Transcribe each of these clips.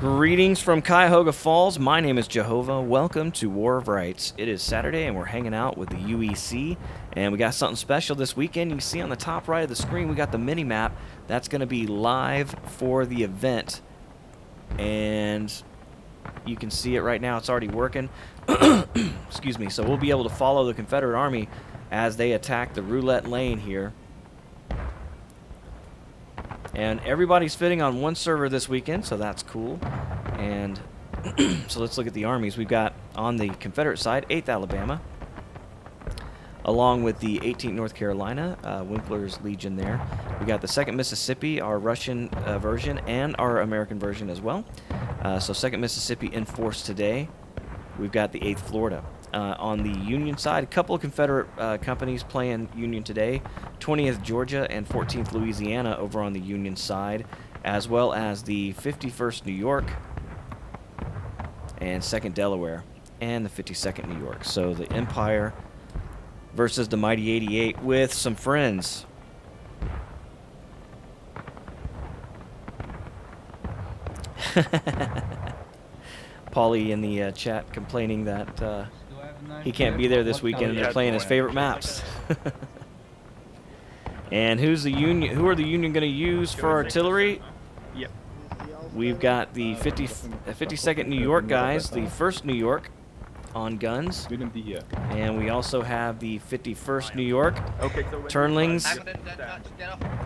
Greetings from Cuyahoga Falls. My name is Jehovah. Welcome to War of Rights. It is Saturday and we're hanging out with the UEC, and we got something special this weekend. You can see on the top right of the screen we got the mini map that's going to be live for the event, and you can see it right now. It's already working. Excuse me. So we'll be able to follow the Confederate Army as they attack the Roulette lane here. And everybody's fitting on one server this weekend, so that's cool. And so let's look at the armies. We've got on the Confederate side, 8th Alabama, along with the 18th North Carolina, Winkler's Legion there. We got the 2nd Mississippi, our Russian version, and our American version as well. So 2nd Mississippi in force today. We've got the 8th Florida. On the Union side, a couple of Confederate companies playing Union today. 20th Georgia and 14th Louisiana over on the Union side, as well as the 51st New York and 2nd Delaware and the 52nd New York. So the Empire versus the Mighty 88 with some friends. Paulie in the chat complaining that he can't be there this weekend, and they're playing his favorite maps. And who are the Union going to use for artillery? Yep. We've got the 52nd New York guys, the 1st New York on guns. And we also have the 51st New York, Turnlings,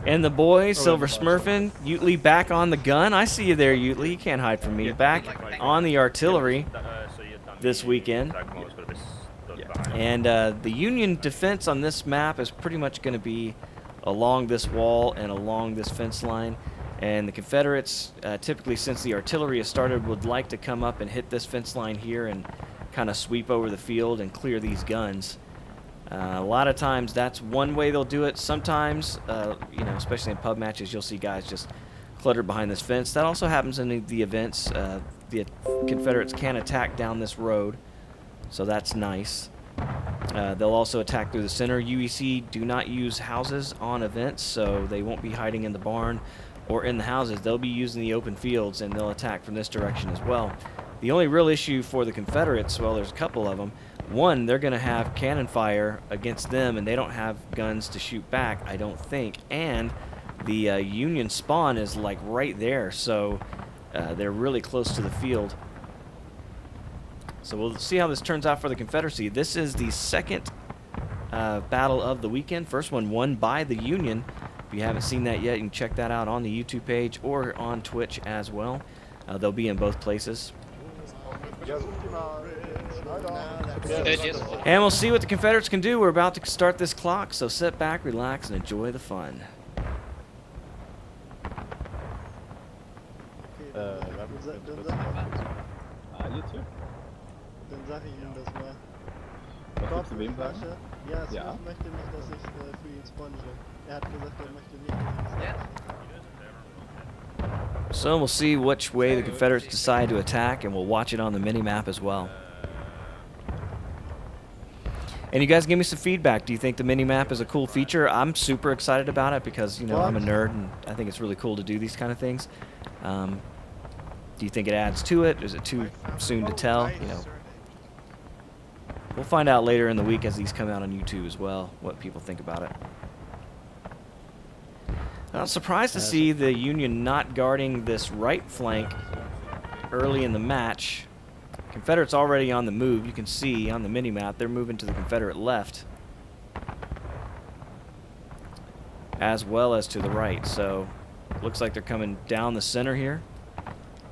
and the boys, Silver Smurfin. Utley back on the gun. I see you there, Utley. You can't hide from me. Back on the artillery this weekend. And the Union defense on this map is pretty much going to be along this wall and along this fence line. And the Confederates, typically since the artillery has started, would like to come up and hit this fence line here and kind of sweep over the field and clear these guns. A lot of times that's one way they'll do it. Sometimes, you know, especially in pub matches, you'll see guys just cluttered behind this fence. That also happens in the events. The Confederates can attack down this road, so that's nice. They'll also attack through the center. UEC do not use houses on events, so they won't be hiding in the barn or in the houses. They'll be using the open fields, and they'll attack from this direction as well. The only real issue for the Confederates, well, there's a couple of them. One, they're going to have cannon fire against them, and they don't have guns to shoot back, I don't think. And the Union spawn is like right there, so they're really close to the field. So we'll see how this turns out for the Confederacy. This is the second battle of the weekend. First one won by the Union. If you haven't seen that yet, you can check that out on the YouTube page or on Twitch as well. They'll be in both places. And we'll see what the Confederates can do. We're about to start this clock, so sit back, relax, and enjoy the fun. Dann sage ich ihm das mal. Dort für die Flasche. Ja, Smith möchte nicht, dass ich für ihn spawne. Er hat gesagt, er möchte nicht. So we'll see which way the Confederates decide to attack, and we'll watch it on the mini-map as well. And you guys give me some feedback. Do you think the mini-map is a cool feature? I'm super excited about it because, you know, I'm a nerd, and I think it's really cool to do these kind of things. Do you think it adds to it? Is it too soon to tell? You know, we'll find out later in the week as these come out on YouTube as well, what people think about it. I'm surprised to see the Union not guarding this right flank early in the match. Confederates already on the move. You can see on the mini-map they're moving to the Confederate left as well as to the right. So looks like they're coming down the center here.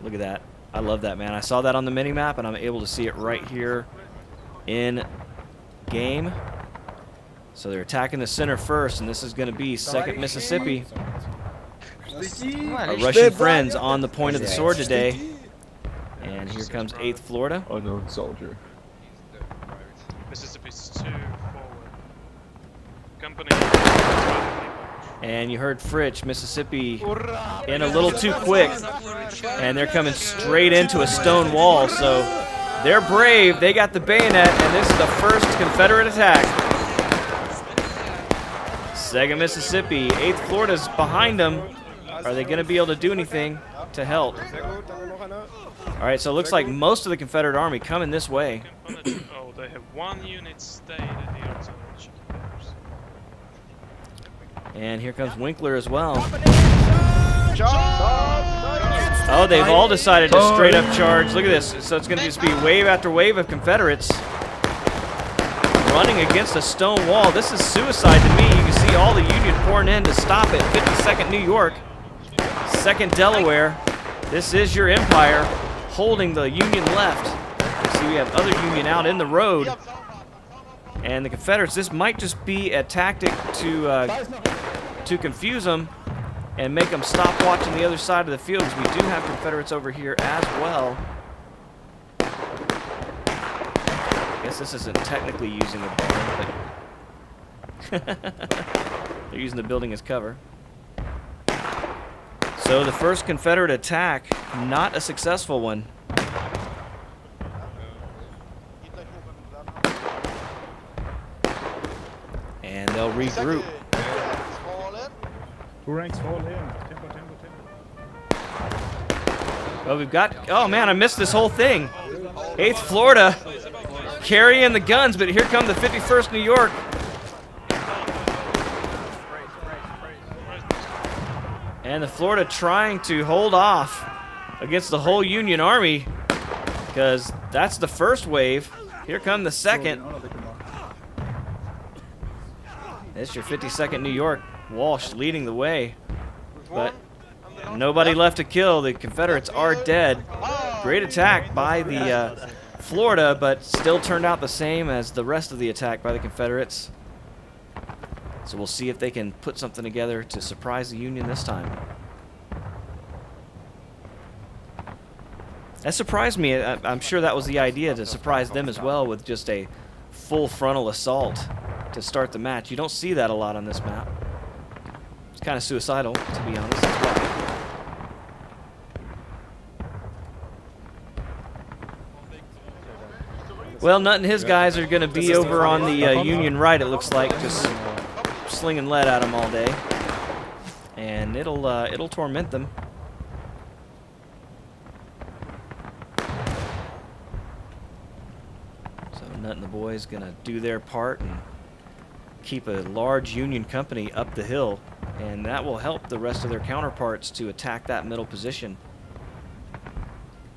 Look at that. I love that, man. I saw that on the mini-map, and I'm able to see it right here in game. So they're attacking the center first, and this is going to be 2nd Mississippi. Our Russian friends on the point of the sword today. And here comes 8th Florida. Unknown soldier. Mississippi's 2 forward. Company. And you heard Fritch, Mississippi, in a little too quick. And they're coming straight into a stone wall. So they're brave. They got the bayonet, and this is the first Confederate attack. 2nd Mississippi, 8th Florida's behind them. Are they going to be able to do anything? to help. All right, so it looks like most of the Confederate Army coming this way. Oh, they have one unit stayed here to check theirs. And here comes Winkler as well. Oh, they've all decided to straight up charge. Look at this. So it's going to just be wave after wave of Confederates running against a stone wall. This is suicide to me. You can see all the Union pouring in to stop it. 52nd New York, 2nd Delaware. This is your Empire holding the Union left. You see we have other Union out in the road. And the Confederates, this might just be a tactic to confuse them and make them stop watching the other side of the field, because we do have Confederates over here as well. I guess this isn't technically using a barn, but they're using the building as cover. So the first Confederate attack, not a successful one. And they'll regroup. Two ranks fall in. Well, we've got, oh man, I missed this whole thing. 8th Florida carrying the guns, but here come the 51st New York. And the Florida trying to hold off against the whole Union Army, because that's the first wave. Here come the second. It's your 52nd New York. Walsh leading the way, but nobody left to kill. The Confederates are dead. Great attack by the Florida, but still turned out the same as the rest of the attack by the Confederates. So we'll see if they can put something together to surprise the Union this time. That surprised me. I'm sure that was the idea, to surprise them as well with just a full frontal assault to start the match. You don't see that a lot on this map. It's kind of suicidal, to be honest. That's why. Well, Nutt and his guys are going to be over on the Union right, it looks like, just slinging lead at them all day. And it'll torment them. So Nutt and the boys going to do their part and keep a large Union company up the hill, and that will help the rest of their counterparts to attack that middle position.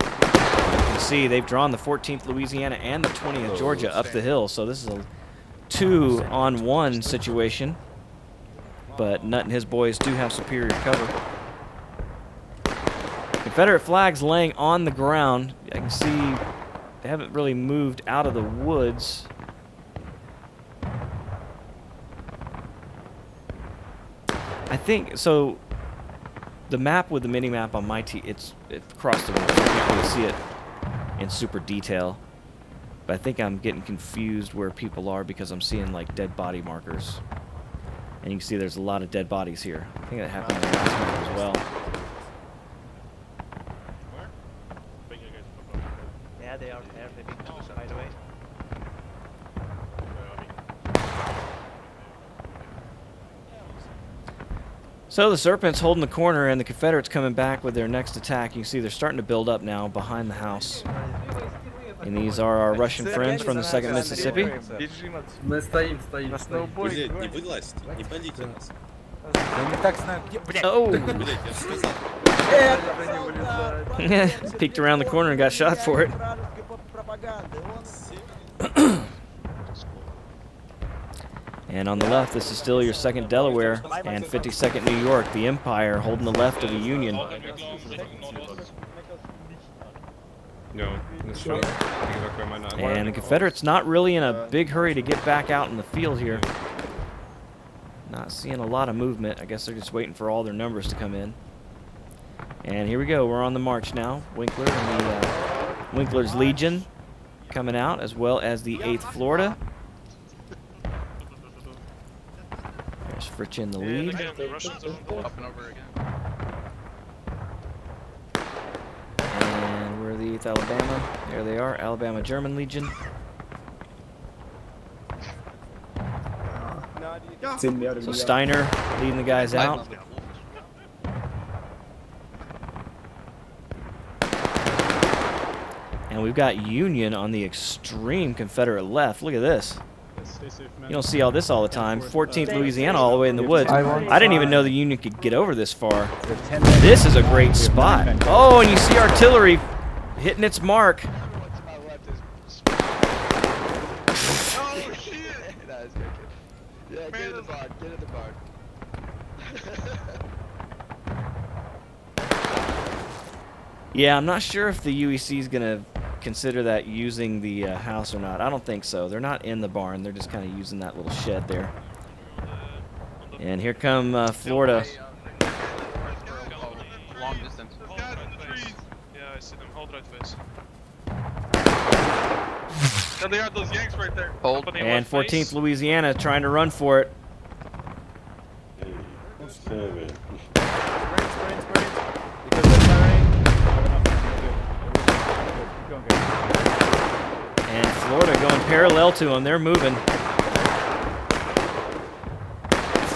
You can see they've drawn the 14th Louisiana and the 20th Georgia up the hill, so this is a 2-on-1 situation, but Nutt and his boys do have superior cover. Confederate flags laying on the ground. I can see they haven't really moved out of the woods. I think so. The map with the mini map on my it's across the room. So you can't really see it in super detail. But I think I'm getting confused where people are because I'm seeing like dead body markers, and you can see there's a lot of dead bodies here. I think that happened on the last map as well. Yeah, they are there. They've been by the way. So the Serpents holding the corner, and the Confederates coming back with their next attack. You can see they're starting to build up now behind the house. And these are our Russian friends from the 2nd Mississippi. Мы стоим. Oh! Peeked around the corner and got shot for it. And on the left, this is still your 2nd Delaware and 52nd New York, the Empire holding the left of the Union. And the Confederates not really in a big hurry to get back out in the field here. Not seeing a lot of movement. I guess they're just waiting for all their numbers to come in. And here we go. We're on the march now. Winkler and the Winkler's Legion coming out, as well as the 8th Florida. There's Fritch in the lead. And we're the 8th Alabama. There they are, Alabama German Legion. So Steiner leading the guys out. And we've got Union on the extreme Confederate left. Look at this. You don't see all this all the time. 14th Louisiana all the way in the woods. I didn't even know the Union could get over this far. This is a great spot. Oh, and you see artillery hitting its mark. Oh shit! That is wicked. Yeah, get in the barn. Get in the barn. Yeah, I'm not sure if the UEC is going to consider that using the house or not. I don't think so. They're not in the barn. They're just kind of using that little shed there. And here come Florida. Long distance. Yeah, I see them. Hold right face. And they are those yanks right there. Hold. And 14th Louisiana trying to run for it. And Florida going parallel to them. They're moving.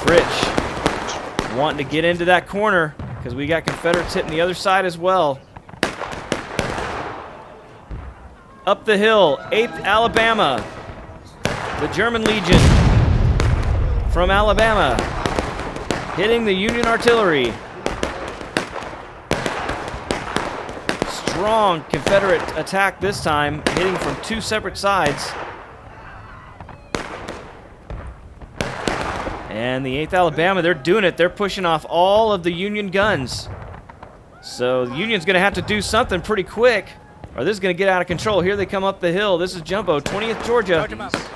Fritch wanting to get into that corner because we got Confederates hitting the other side as well. Up the hill, 8th Alabama. The German Legion from Alabama hitting the Union artillery. Strong Confederate attack this time, hitting from 2 separate sides. And the 8th Alabama, they're doing it. They're pushing off all of the Union guns. So the Union's going to have to do something pretty quick, or this is going to get out of control. Here they come up the hill. This is Jumbo, 20th Georgia,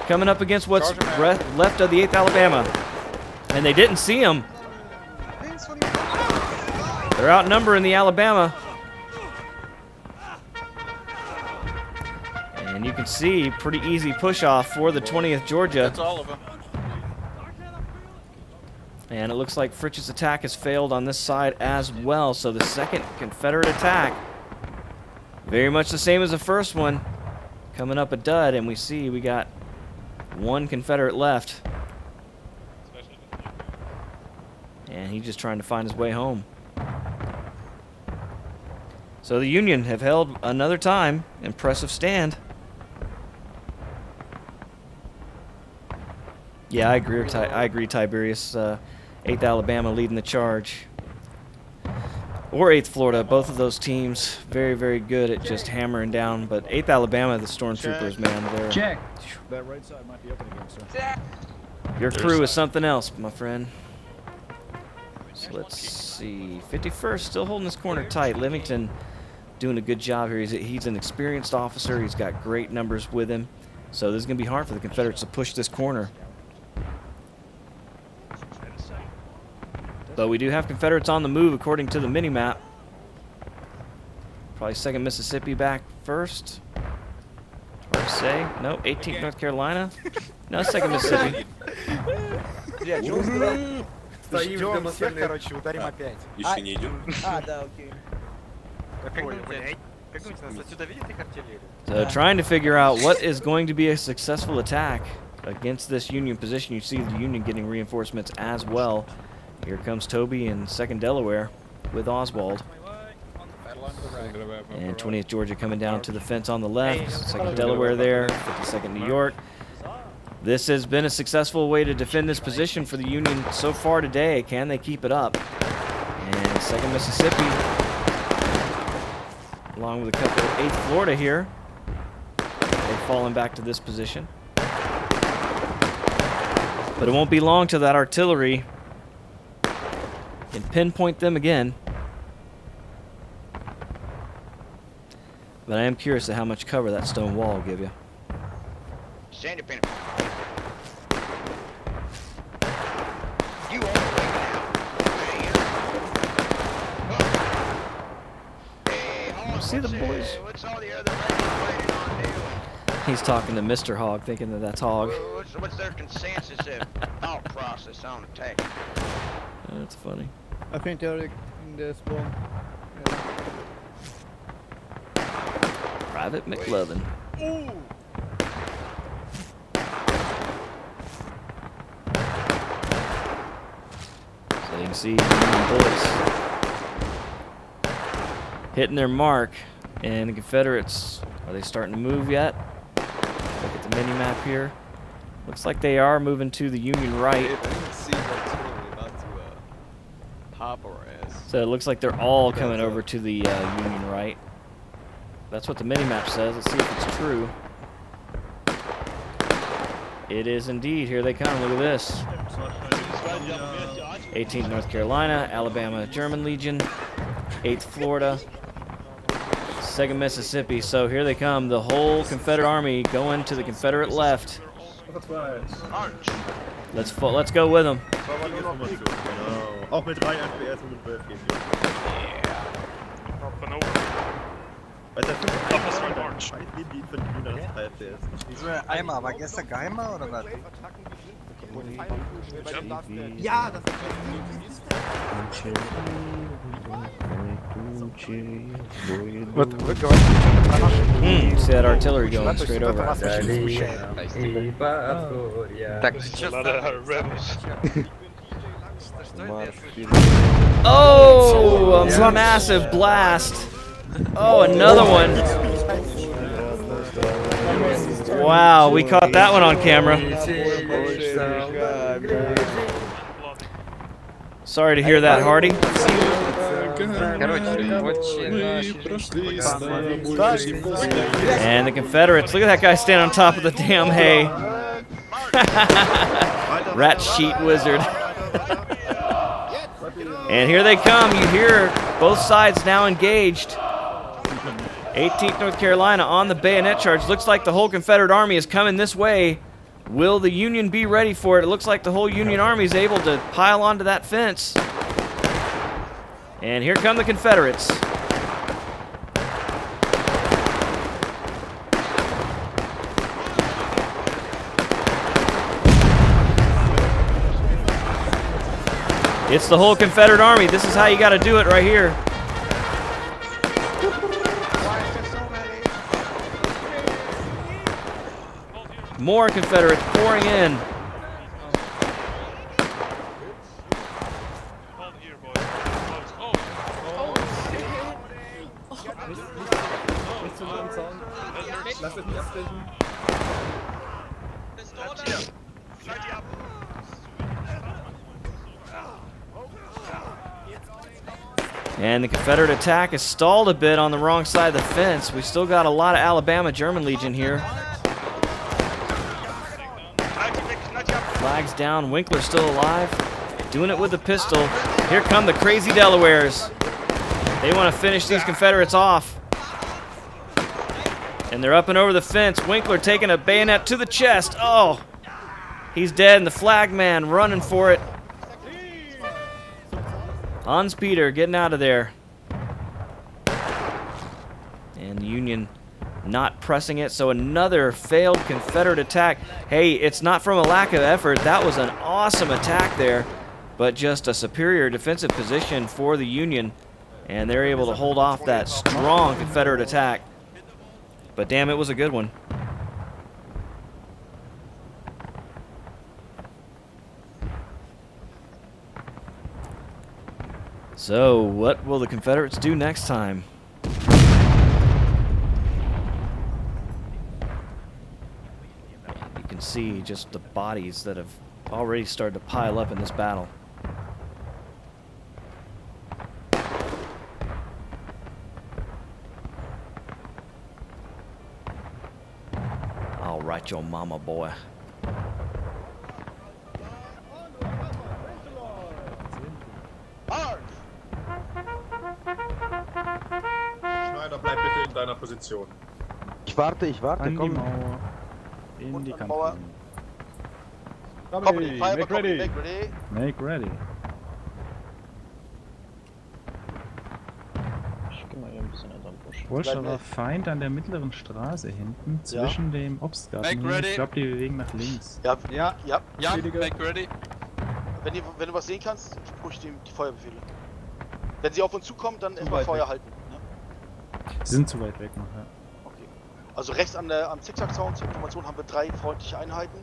coming up against what's left of the 8th Alabama. And they didn't see him. They're outnumbering the Alabama. And you can see pretty easy push off for the 20th Georgia. That's all of them. And it looks like Fritch's attack has failed on this side as well. So the second Confederate attack, very much the same as the first one, coming up a dud. And we see we got 1 Confederate left. And he's just trying to find his way home. So the Union have held another time. Impressive stand. Yeah, I agree, Tiberius. 8th Alabama leading the charge. Or 8th Florida, both of those teams very, very good at just hammering down. But 8th Alabama, the Stormtroopers, man, they're... Check. That right side might be open again, sir. Your crew is something else, my friend. So let's see. 51st still holding this corner tight. Livington doing a good job here. He's an experienced officer. He's got great numbers with him. So this is going to be hard for the Confederates to push this corner. But we do have Confederates on the move according to the mini-map. Probably 2nd Mississippi back first. Hard to say. No, 18th North Carolina. No, 2nd Mississippi. Ждем всех, короче, ударим опять. Еще не идем. Да, окей. Как-нибудь нас отсюда видит их артиллерия? So trying to figure out what is going to be a successful attack against this Union position. You see the Union getting reinforcements as well. Here comes Toby in 2nd Delaware with Oswald. And 20th Georgia coming down to the fence on the left. 2nd Delaware there, 52nd New York. This has been a successful way to defend this position for the Union so far today. Can they keep it up? And 2nd Mississippi, along with a couple of 8th Florida here. They've fallen back to this position. But it won't be long till that artillery can pinpoint them again. But I am curious at how much cover that stone wall will give you. Sandy Pin. You all the way now. See the boys. What's all the other ladies planning on doing? He's talking to Mr. Hogg, thinking that that's Hogg. What's their consensus of thought process on attack? That's funny. I think they're in the spawn. Private McLovin. Ooh! So you can see Union bullets hitting their mark, and the Confederates Are they starting to move yet? Look at the mini map here. Looks like they are moving to the Union right. I didn't see artillery about to pop our ass. So it looks like they're all coming over to the Union right. That's what the mini map says. Let's see if it's true. It is indeed. Here they come. Look at this. 18th North Carolina, Alabama German Legion, 8th Florida, 2nd Mississippi. So here they come. The whole Confederate Army going to the Confederate left. Let's go with them. Auch mit 3 FPS und mit 12 GPU. Up and over. Weil der 5 Up and march. die finden nur das 3 FPS. Wieso Eimer? War gestern Geheimer oder was? Ja, das See that artillery going straight over. A lot of rebels. Oh, a massive blast. Oh, another one. Wow, we caught that one on camera. Sorry to hear that, Hardy. And the Confederates, look at that guy standing on top of the damn hay. Rat sheet wizard. And here they come. You hear both sides now engaged. 18th North Carolina on the bayonet charge. Looks like the whole Confederate Army is coming this way. Will the Union be ready for it? It looks like the whole Union Army is able to pile onto that fence. And here come the Confederates. It's the whole Confederate Army. This is how you got to do it right here. More Confederates pouring in. Hold here, boys. And the Confederate attack is stalled a bit on the wrong side of the fence. We still got a lot of Alabama German Legion here. Flags down. Winkler's still alive. Doing it with the pistol. Here come the crazy Delawares. They want to finish these Confederates off. And they're up and over the fence. Winkler taking a bayonet to the chest. Oh, he's dead, and the flag man running for it. Hans Peter getting out of there. And the Union not pressing it, so another failed Confederate attack. Hey, it's not from a lack of effort. That was an awesome attack there, but just a superior defensive position for the Union, and they're able to hold off that strong Confederate attack. But damn, it was a good one. So, what will the Confederates do next time? You can see just the bodies that have already started to pile up in this battle. All right, your mama, boy. Schneider, bleib bitte in deiner Position. Ich warte, An die komm. Mauer. In die Mauer. Kante. Company, fire Make company, ready. make ready. Make ready. Bolscherer Feind an der mittleren Straße hinten, zwischen dem Obstgarten. Make ready. Ich glaube, die bewegen nach links. Ja, Ja. ja. Ja, make ready. Wenn du was sehen kannst, push die Feuerbefehle. Wenn sie auf uns zukommen, dann erstmal Feuer halten. Ne? Sie sind zu weit weg noch, ja. Okay. Also rechts am Zickzack-Zaun zur Information haben wir 3 freundliche Einheiten.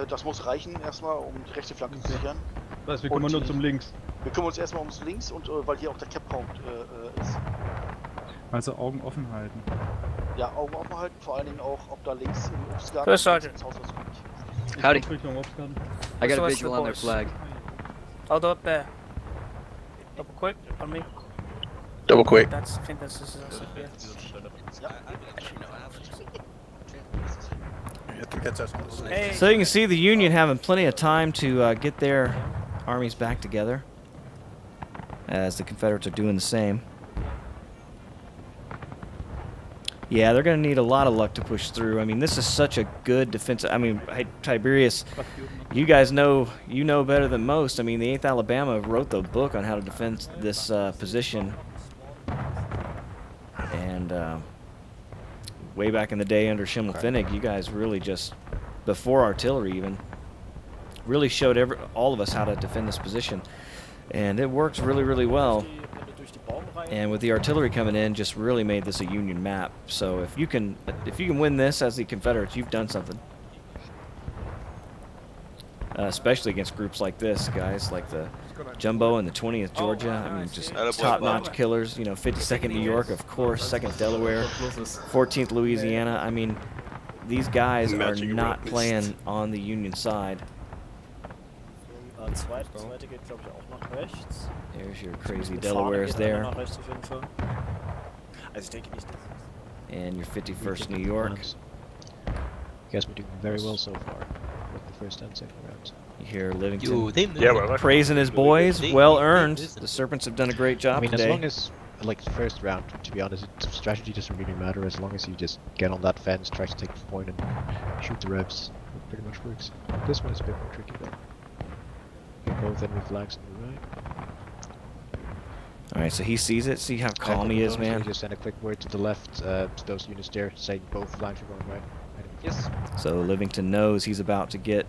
Das muss reichen erstmal, um die rechte Flanke zu sichern. Das heißt, wir kümmern nur zum Links. Wir kümmern uns erstmal ums Links und weil hier auch der Cap-Count ist. Also Augen offen halten. Ja, Augen offen halten, vor allen Dingen auch, ob da links im Obstgarten First Sergeant. ins Haus was kommt. Howdy. I got a What's visual the on their boys? flag. Hold up there. Double quick on me. Double quick. I think that's just yeah. Hey. So you can see the Union having plenty of time to get their armies back together, as the Confederates are doing the same. Yeah, they're going to need a lot of luck to push through. I mean, this is such a good defense. I mean, hey, Tiberius, you guys know, you know better than most. I mean, the 8th Alabama wrote the book on how to defend this position. And way back in the day under Schimmelpfennig, you guys really just, before artillery even, really showed all of us how to defend this position. And it works really, really well. And with the artillery coming in, just really made this a Union map. So if you can win this as the Confederates, you've done something. Especially against groups like this, guys, like the Jumbo and the 20th Georgia. I mean, just top-notch killers. You know, 52nd New York, of course, 2nd Delaware, 14th Louisiana. I mean, these guys are not playing on the Union side. There's your crazy Delawares there. And your 51st New York. You guys been doing very well so far with the first and second rounds. You hear Livingston praising his boys. Well earned. The Serpents have done a great job I mean, today. as long as, like, the first round, to be honest, strategy doesn't really matter. As long as you just get on that fence, try to take the point, and shoot the revs, it pretty much works. This one is a bit more tricky, though. Get both enemy flags on the right. Alright, so he sees it. See how calm he is, man. Just send a quick word to the left, to those units there, saying both flags are going right. Yes. So Livingston knows he's about to get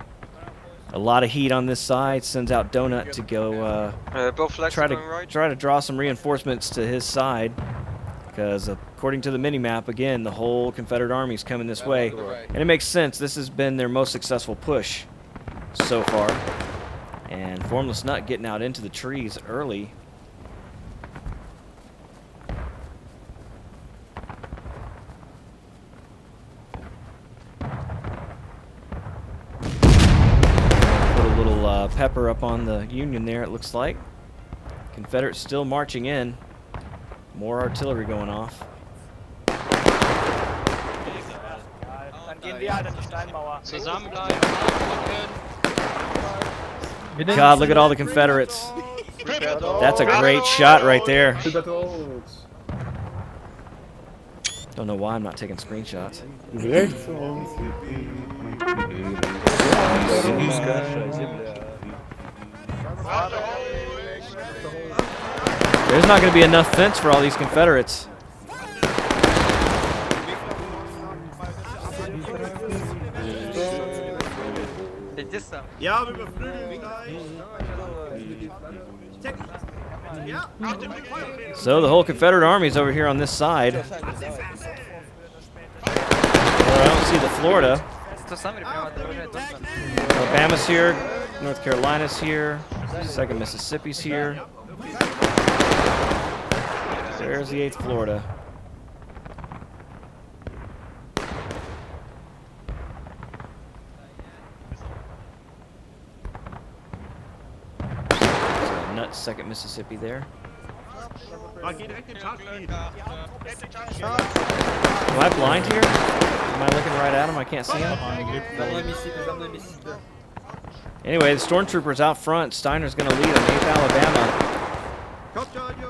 a lot of heat on this side. Sends out Donut to go Both flags try are going right. to draw some reinforcements to his side, because according to the mini-map, again, the whole Confederate Army is coming this way, and it makes sense. This has been their most successful push so far, and Formless Nut getting out into the trees early. Pepper up on the Union there, it looks like. Confederates still marching in. More artillery going off. God, look at all the Confederates. That's a great shot right there. Don't know why I'm not taking screenshots. There's not going to be enough fence for all these Confederates. So the whole Confederate Army is over here on this side. Well, I don't see the Florida. Alabama's here, North Carolina's here, 2nd Mississippi's here. There's the 8th Florida. So nuts, 2nd Mississippi there. Am I blind here? Am I looking right at him? I can't see him. Anyway, the stormtroopers out front. Steiner's going to lead on 8th Alabama.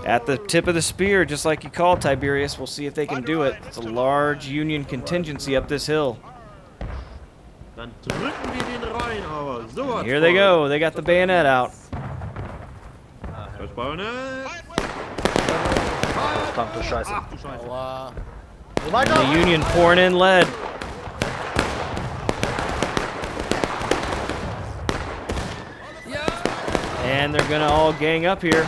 At the tip of the spear, just like you called, Tiberius. We'll see if they can do it. It's a large Union contingency up this hill. And here they go. They got the bayonet out. And the Union pouring in lead. And they're going to all gang up here.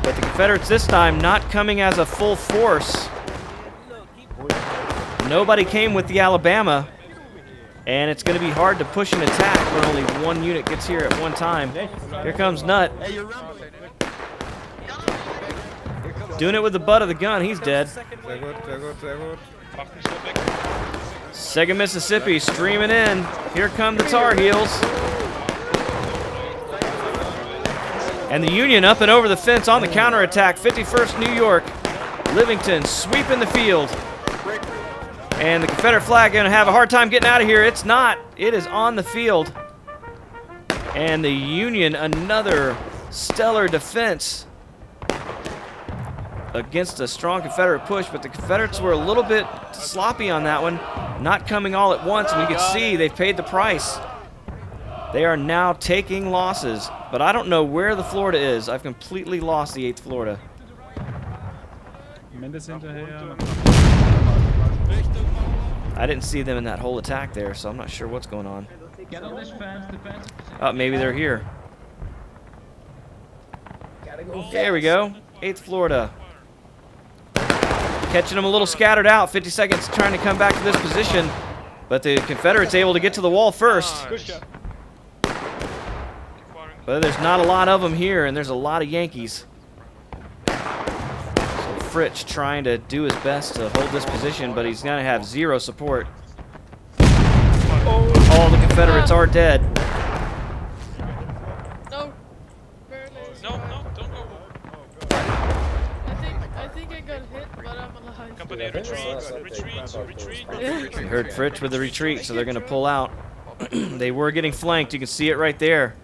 But the Confederates this time not coming as a full force. Nobody came with the Alabama. And it's going to be hard to push an attack when only one unit gets here at one time. Here comes Nut. Doing it with the butt of the gun. He's dead. Sehr gut, sehr gut, sehr gut. Second Mississippi streaming in. Here come the Tar Heels. And the Union up and over the fence on the counterattack. 51st New York. Livingston sweeping the field. And the Confederate flag going to have a hard time getting out of here. It's not. It is on the field. And the Union, another stellar defense against a strong Confederate push, but the Confederates were a little bit sloppy on that one, not coming all at once, and you can see they've paid the price. They are now taking losses, but I don't know where the Florida is. I've completely lost the 8th Florida. Mendes hinterher. I didn't see them in that whole attack there, so I'm not sure what's going on. Get on this fence, defense. Oh, maybe they're here. There we go. 8th Florida. Catching them a little scattered out. 50 seconds trying to come back to this position. But the Confederates able to get to the wall first. But there's not a lot of them here, and there's a lot of Yankees. So Fritz trying to do his best to hold this position, but he's going to have zero support. All the Confederates are dead. No. No, don't go. I think I got hit, but I'm alive. Company, retreat. You heard Fritz with the retreat, so they're going to pull out. They were getting flanked. You can see it right there.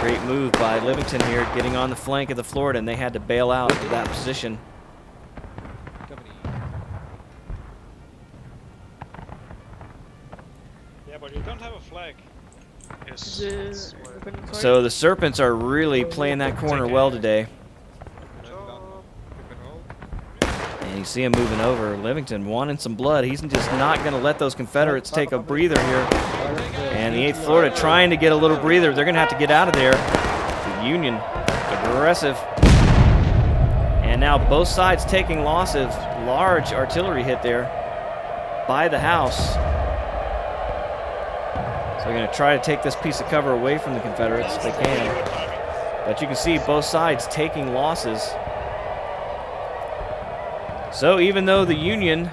Great move by Livingston here, getting on the flank of the Florida, and they had to bail out of that position. Yeah, but you don't have a flag. Yes. So the Serpents are really playing that corner well today. And you see him moving over. Livingston wanting some blood. He's just not going to let those Confederates take a breather here. And the 8th Florida trying to get a little breather. They're going to have to get out of there. The Union aggressive. And now both sides taking losses. Large artillery hit there by the house. So they're going to try to take this piece of cover away from the Confederates if they can. But you can see both sides taking losses. So even though the Union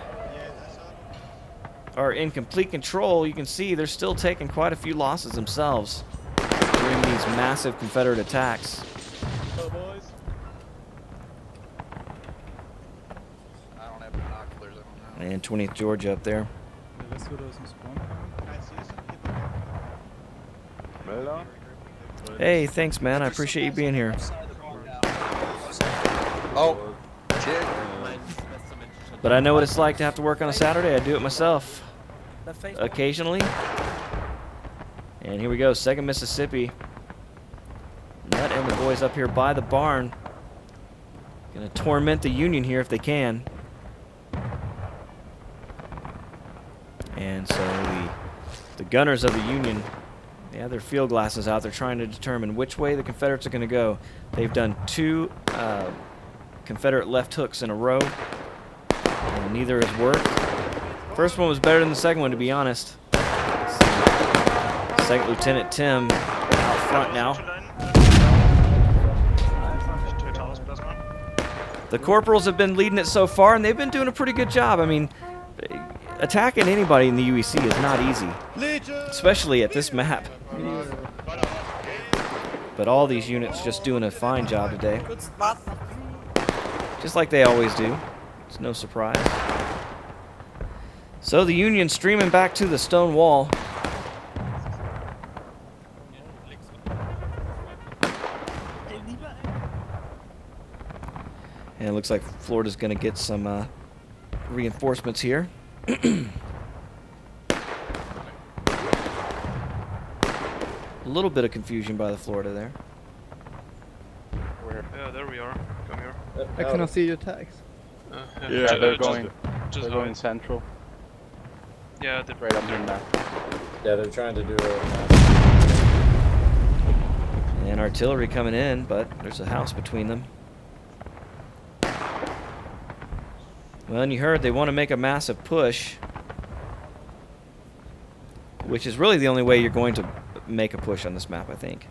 are in complete control, you can see they're still taking quite a few losses themselves during these massive Confederate attacks. I don't have binoculars, I don't know. And 20th Georgia up there. Hey, thanks, man. I appreciate you being here. Oh, shit. But I know what it's like to have to work on a Saturday. I do it myself occasionally. And here we go, 2nd Mississippi. Nut and the boys up here by the barn. Gonna torment the Union here if they can. And so the gunners of the Union, they have their field glasses out. They're trying to determine which way the Confederates are gonna go. They've done 2 Confederate left hooks in a row. And neither has worked. First one was better than the second one, to be honest. Second Lieutenant Tim out front now. The corporals have been leading it so far, and they've been doing a pretty good job. I mean, attacking anybody in the UEC is not easy, especially at this map. But all these units just doing a fine job today. Just like they always do. It's no surprise. So the Union streaming back to the stone wall. And it looks like Florida's going to get some reinforcements here. A little bit of confusion by the Florida there. Yeah, there we are. Come here. I cannot see your tags. Yeah, they're going. They're going central. Yeah, they're right up there now. Yeah, they're trying to do it. And artillery coming in, but there's a house between them. Well, and you heard they want to make a massive push, which is really the only way you're going to make a push on this map, I think.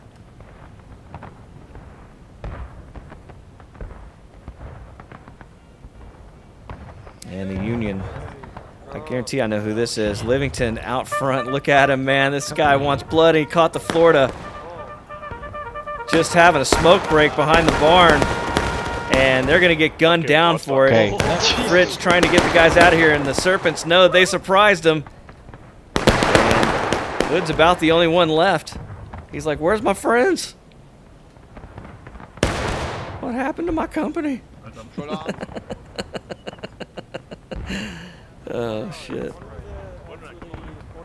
guarantee I know who this is. Livington out front. Look at him, man. This guy wants blood. He caught the Florida. Just having a smoke break behind the barn. And they're going to get gunned down for it. Fritz trying to get the guys out of here, and the Serpents know they surprised him. And Hood's about the only one left. He's like, where's my friends? What happened to my company? Oh, shit.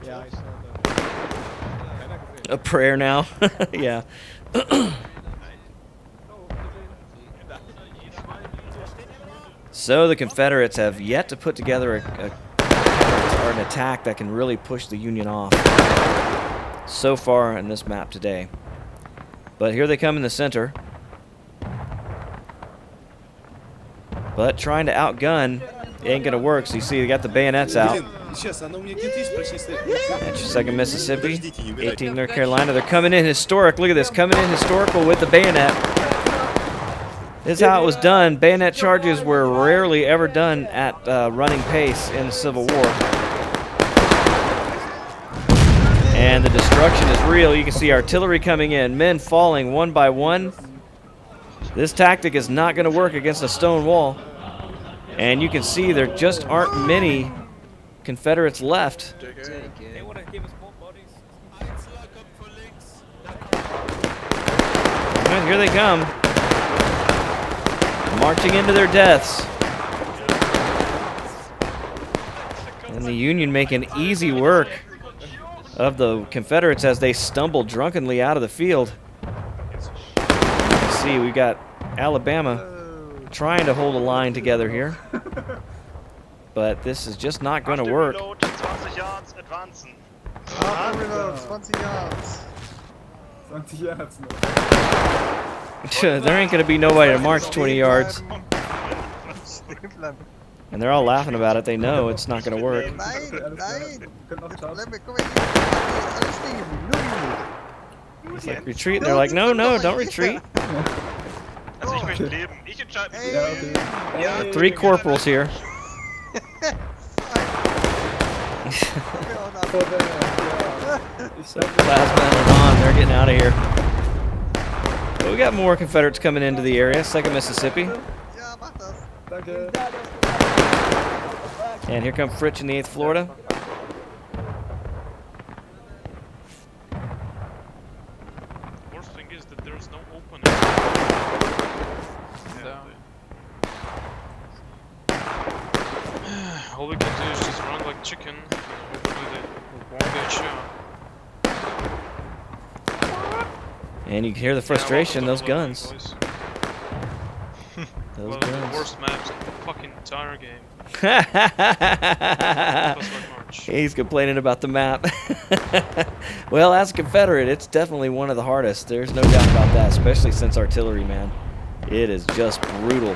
Yeah, I saw that. A prayer now? Yeah. So the Confederates have yet to put together an attack that can really push the Union off so far in this map today. But here they come in the center. But trying to outgun ain't gonna work. So you see they got the bayonets out. That's your 2nd Mississippi, 18th North Carolina. They're coming in historic. Look at this, coming in historical with the bayonet. This is how it was done. Bayonet charges were rarely ever done at running pace in the Civil War. And the destruction is real. You can see artillery coming in, men falling one by one. This tactic is not going to work against a stone wall. And you can see there just aren't many Confederates left. And here they come. Marching into their deaths. And the Union making easy work of the Confederates as they stumble drunkenly out of the field. See, we got Alabama trying to hold a line together here. But this is just not going to work. 20 yards advancing. Reload, 20 yards. 20 yards. There ain't going to be nobody to march 20 yards. And they're all laughing about it. They know it's not going to work. It's like retreat, and they're like, no, no, don't retreat. 3 corporals here. So Plasma and Levon, they're getting out of here. But we got more Confederates coming into the area. 2nd Mississippi. And here come Fritz in the 8th Florida. Worst thing is that there's no opening. All we can do is just run like chicken. Hopefully they won't get shot. And you can hear the frustration, those guns. Those One of the worst maps in the fucking entire game. He's complaining about the map. Well, as a Confederate, it's definitely one of the hardest. There's no doubt about that, especially since artillery, man. It is just brutal.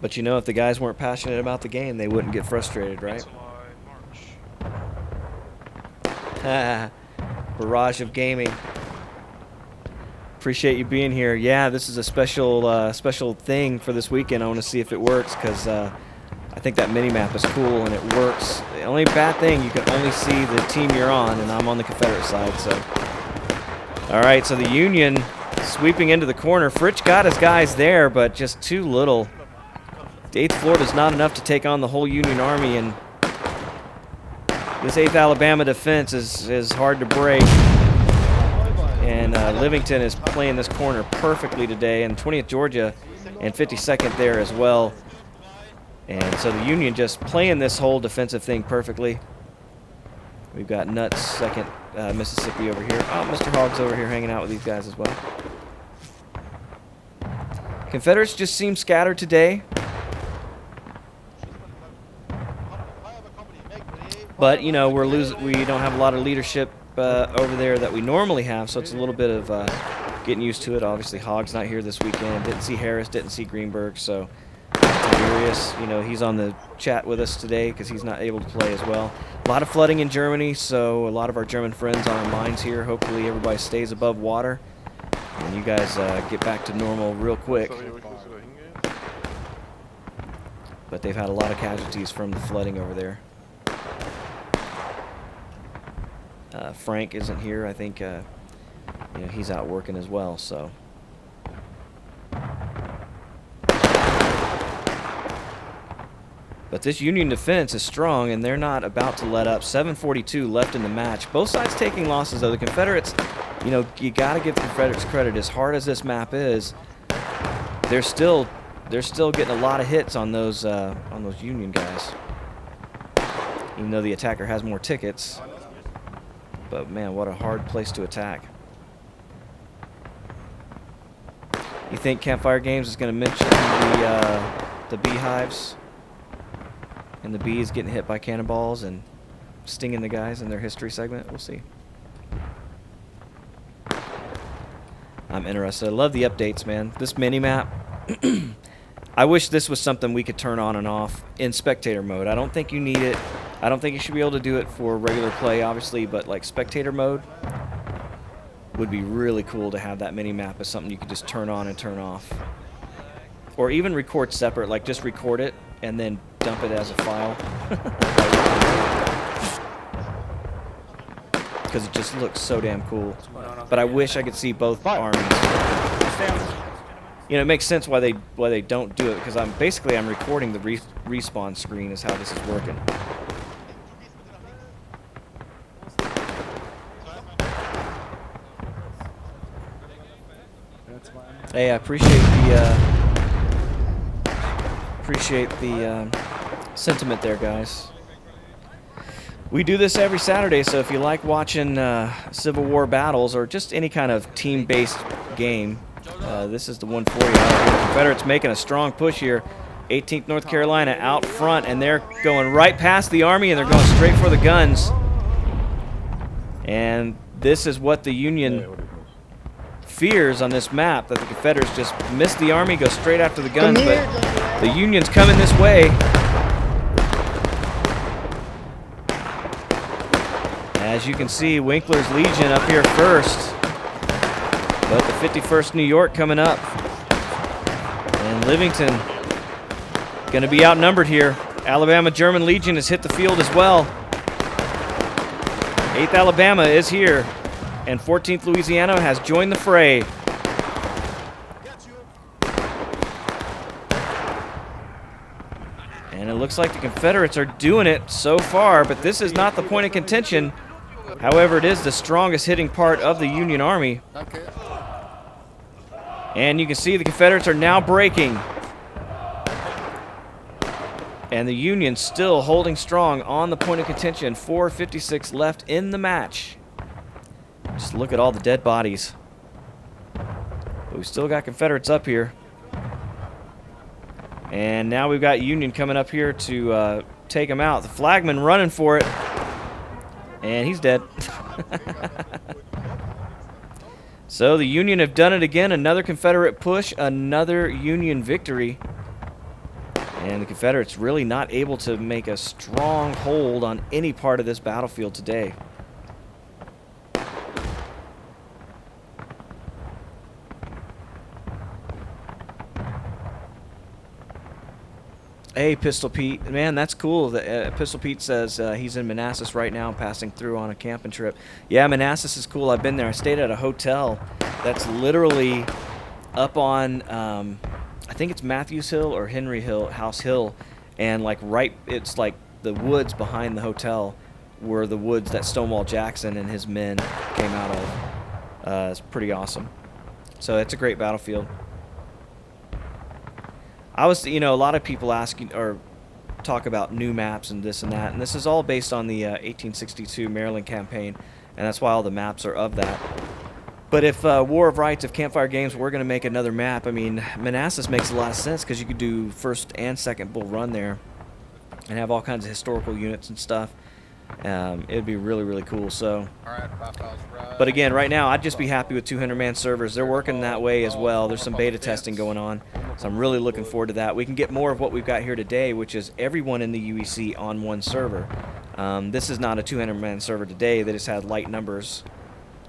But you know, if the guys weren't passionate about the game, they wouldn't get frustrated, right? Barrage of gaming. Appreciate you being here. Yeah, this is a special special thing for this weekend. I want to see if it works because I think that mini-map is cool and it works. The only bad thing, you can only see the team you're on, and I'm on the Confederate side. So, all right, so the Union sweeping into the corner. Fritz got his guys there, but just too little. The 8th Florida's not enough to take on the whole Union Army, and this 8th Alabama defense is hard to break. And Livington is playing this corner perfectly today, and 20th Georgia and 52nd there as well. And so the Union just playing this whole defensive thing perfectly. We've got Nuts, 2nd Mississippi over here. Oh, Mr. Hogg's over here hanging out with these guys as well. Confederates just seem scattered today. But, you know, we don't have a lot of leadership over there that we normally have, so it's a little bit of getting used to it. Obviously, Hogg's not here this weekend. Didn't see Harris, didn't see Greenberg, so Sirius, you know, he's on the chat with us today because he's not able to play as well. A lot of flooding in Germany, so a lot of our German friends on our mines here. Hopefully everybody stays above water and you guys get back to normal real quick. But they've had a lot of casualties from the flooding over there. Frank isn't here. I think you know, he's out working as well, so. But this Union defense is strong, and they're not about to let up. 7:42 left in the match. Both sides taking losses, though. The Confederates, you know, you got to give the Confederates credit. As hard as this map is, they're still getting a lot of hits on those Union guys. Even though the attacker has more tickets, but man, what a hard place to attack. You think Campfire Games is going to mention the beehives? And the bees getting hit by cannonballs and stinging the guys in their history segment? We'll see. I'm interested. I love the updates, man. This mini-map, I wish this was something we could turn on and off in spectator mode. I don't think you need it. I don't think you should be able to do it for regular play, obviously, but like spectator mode would be really cool to have that mini-map as something you could just turn on and turn off. Or even record separate, like just record it and then dump it as a file. Because it just looks so damn cool. But I wish I could see both armies. You know, it makes sense why they don't do it, because I'm recording the respawn screen is how this is working. Hey, I appreciate the sentiment there, guys. We do this every Saturday, so if you like watching Civil War battles or just any kind of team-based game, this is the one for you. The Confederates making a strong push here. 18th North Carolina out front, and they're going right past the Army, and they're going straight for the guns. And this is what the Union fears on this map, that the Confederates just miss the Army, go straight after the guns, but the Union's coming this way. As you can see, Winkler's Legion up here first, but the 51st New York coming up, and Livingston going to be outnumbered here. Alabama German Legion has hit the field as well. 8th Alabama is here, and 14th Louisiana has joined the fray. And it looks like the Confederates are doing it so far, but this is not the point of contention. However, it is the strongest hitting part of the Union Army. And you can see the Confederates are now breaking. And the Union still holding strong on the point of contention. 4:56 left in the match. Just look at all the dead bodies. But we still got Confederates up here. And now we've got Union coming up here to take them out. The flagman running for it. And he's dead. So the Union have done it again. Another Confederate push, another Union victory. And the Confederates really not able to make a strong hold on any part of this battlefield today. Hey, Pistol Pete. Man, that's cool. Pistol Pete says he's in Manassas right now, passing through on a camping trip. Yeah, Manassas is cool. I've been there. I stayed at a hotel that's literally up on, I think it's Matthews Hill or Henry Hill, House Hill. And like it's like the woods behind the hotel were the woods that Stonewall Jackson and his men came out of. It's pretty awesome. So it's a great battlefield. You know, a lot of people asking or talk about new maps and this and that, and this is all based on the 1862 Maryland campaign, and that's why all the maps are of that. But if War of Rights, if Campfire Games were going to make another map, I mean, Manassas makes a lot of sense because you could do 1st and 2nd Bull Run there and have all kinds of historical units and stuff. It would be really, really cool. So, but again, right now, I'd just be happy with 200-man servers. They're working that way as well. There's some beta testing going on. So I'm really looking forward to that. We can get more of what we've got here today, which is everyone in the UEC on one server. This is not a 200-man server today. They just had light numbers.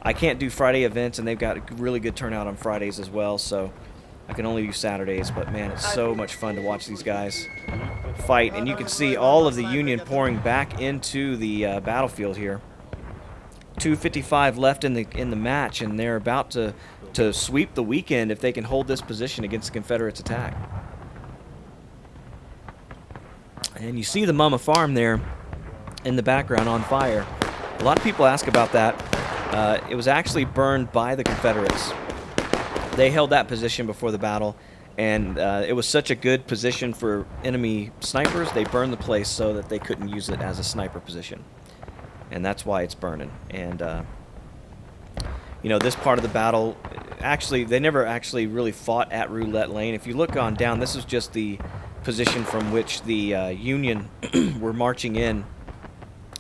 I can't do Friday events, and they've got a really good turnout on Fridays as well, so I can only do Saturdays. But man, it's so much fun to watch these guys fight, and you can see all of the Union pouring back into the battlefield here. 2:55 left in the match, and they're about to sweep the weekend if they can hold this position against the Confederates' attack. And you see the Mama Farm there in the background on fire. A lot of people ask about that. It was actually burned by the Confederates. They held that position before the battle, and it was such a good position for enemy snipers, they burned the place so that they couldn't use it as a sniper position. And that's why it's burning. And you know, this part of the battle, actually, they never actually really fought at Roulette Lane. If you look on down, this is just the position from which the Union were marching in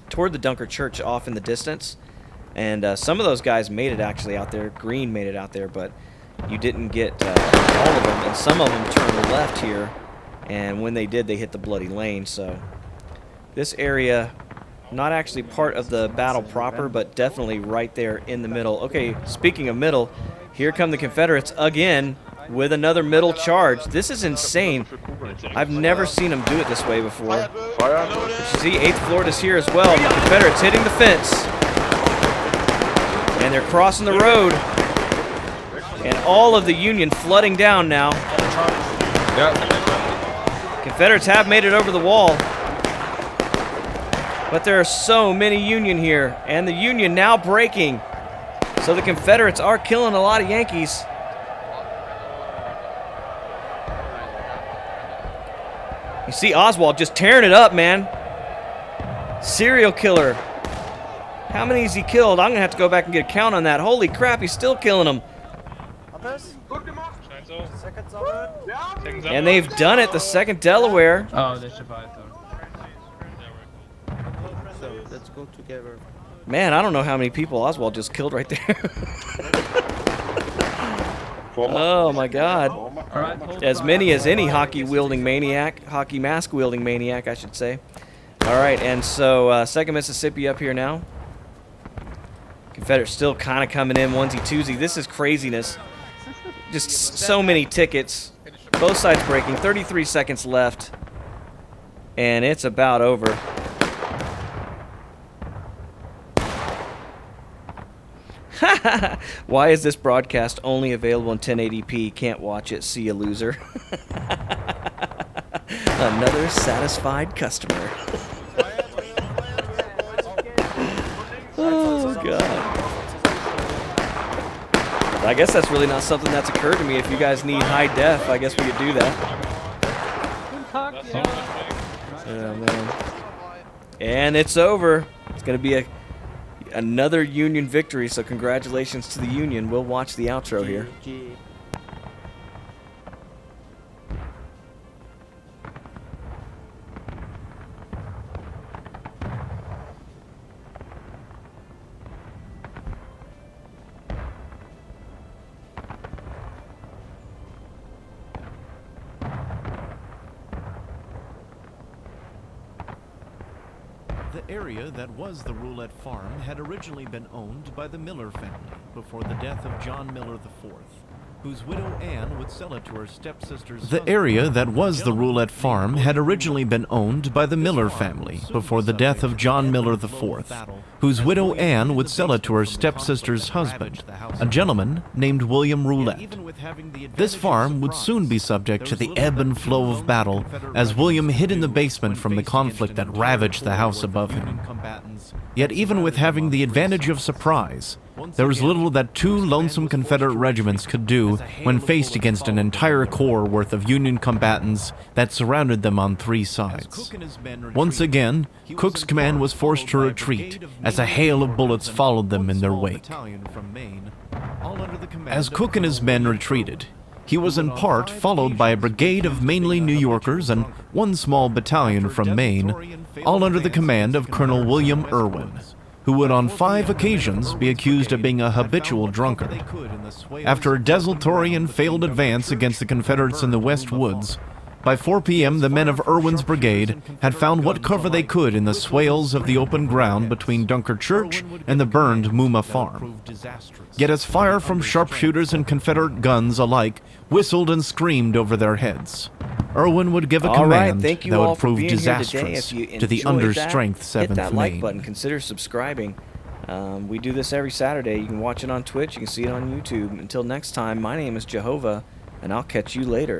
toward the Dunker Church off in the distance. And some of those guys made it actually out there. Green made it out there, but you didn't get all of them. And some of them turned left here, and when they did, they hit the bloody lane. So this area, not actually part of the battle proper, but definitely right there in the middle. Okay, speaking of middle, here come the Confederates again with another middle charge. This is insane. I've never seen them do it this way before. But you see, 8th Florida's here as well. The Confederates hitting the fence. And they're crossing the road. And all of the Union flooding down now. Confederates have made it over the wall. But there are so many Union here, and the Union now breaking. So the Confederates are killing a lot of Yankees. You see Oswald just tearing it up, man. Serial killer. How many has he killed? I'm going to have to go back and get a count on that. Holy crap, he's still killing them. And they've done it, the 2nd Delaware. Oh, they survived though. So let's go together. Man, I don't know how many people Oswald just killed right there. Oh my God. As many as any hockey mask wielding maniac, I should say. All right, and so 2nd Mississippi up here now. Confederates still kind of coming in onesie-twosie. This is craziness. Just so many tickets. Both sides breaking. 33 seconds left. And it's about over. Why is this broadcast only available in 1080p? Can't watch it. See ya, loser. Another satisfied customer. Oh, God. I guess that's really not something that's occurred to me. If you guys need high def, I guess we could do that. Oh, man. And it's over. It's going to be another Union victory, so congratulations to the Union. We'll watch the outro here. The area that was the Roulette farm had originally been owned by the Miller family before the death of John Miller IV, whose widow Anne would sell it to her stepsister's husband. The area that was the Roulette farm had originally been owned by the Miller family before the death of John Miller IV, whose widow Anne would sell it to her stepsister's husband, a gentleman named William Roulette. This farm would soon be subject to the ebb and flow of battle as William hid in the basement from the conflict that ravaged the house above him. Yet even with having the advantage of surprise, there was little that 2 lonesome Confederate regiments could do when faced against an entire corps worth of Union combatants that surrounded them on 3 sides. Once again, Cook's command was forced to retreat as a hail of bullets followed them in their wake. As Cook and his men retreated, he was in part followed by a brigade of mainly New Yorkers and 1 small battalion from Maine, all under the command of Colonel William Irwin, who would on 5 occasions be accused of being a habitual drunkard. After a desultory and failed advance against the Confederates in the West Woods, by 4 p.m. the men of Irwin's brigade had found what cover they could in the swales of the open ground between Dunkard Church and the burned Muma Farm. Yet as fire from sharpshooters and Confederate guns alike whistled and screamed over their heads, Irwin would give a command that would prove disastrous to the understrength 7th hit that like Maine. button. Consider subscribing. We do this every Saturday. You can watch it on Twitch. You can see it on YouTube. Until next time, my name is Jehovah, and I'll catch you later.